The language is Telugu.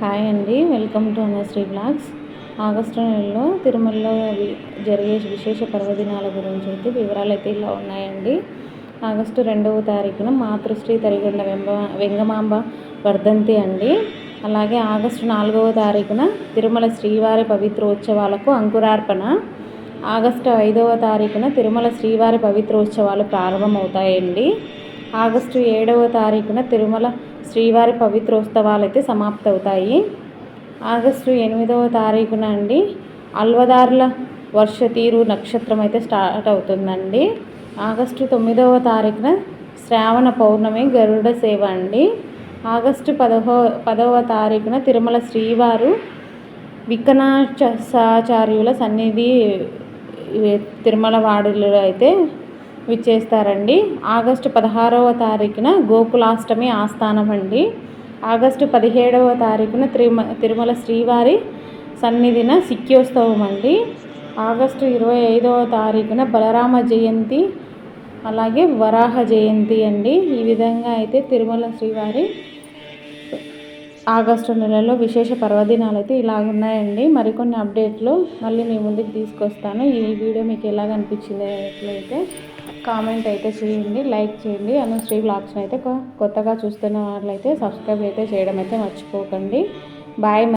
హాయ్ అండి, welcome to Anushree blogs. August నెలలో తిరుమలలో జరిగే విశేష పర్వదినాల గురించి అయితే వివరాలు అయితే ఇలా ఉన్నాయండి. ఆగస్టు 2వ తారీఖున మాతృశ్రీ తరిగొండ వెంగమాంబ వర్ధంతి అండి. అలాగే ఆగస్టు 4వ తారీఖున తిరుమల శ్రీవారి పవిత్రోత్సవాలకు అంకురార్పణ. ఆగస్టు 5వ తారీఖున తిరుమల శ్రీవారి పవిత్రోత్సవాలు ప్రారంభమవుతాయండి. ఆగస్టు 7వ తారీఖున తిరుమల శ్రీవారి పవిత్రోత్సవాలు అయితే సమాప్తవుతాయి. ఆగస్టు 8వ తారీఖున అండి అల్వదార్ల వర్షతీరు నక్షత్రం అయితే స్టార్ట్ అవుతుందండి. ఆగస్టు 9వ తారీఖున శ్రావణ పౌర్ణమి గరుడ సేవ అండి. ఆగస్టు 10వ తారీఖున తిరుమల శ్రీవారు వికనాచార్యుల సన్నిధి తిరుమల వాడలో అయితే విచ్చేస్తారండి. ఆగస్టు 16వ తారీఖున గోకులాష్టమి ఆస్థానం అండి. ఆగస్టు 17వ తారీఖున తిరుమల శ్రీవారి సన్నిధిన సిక్యోత్సవం అండి. ఆగస్టు 25వ తారీఖున బలరామ జయంతి, అలాగే వరాహ జయంతి అండి. ఈ విధంగా అయితే తిరుమల శ్రీవారి ఆగస్టు నెలలో విశేష పర్వదినాలు అయితే ఇలాగున్నాయండి. మరికొన్ని అప్డేట్లు మళ్ళీ మీ ముందుకు తీసుకొస్తాను. ఈ వీడియో మీకు ఎలాగ అనిపించినట్లయితే కామెంట్ అయితే చేయండి, లైక్ చేయండి. అనుశ్రీ బ్లాగ్స్ని అయితే కొత్తగా చూస్తున్న వాళ్ళైతే సబ్స్క్రైబ్ అయితే చేయడం అయితే మర్చిపోకండి. బాయ్.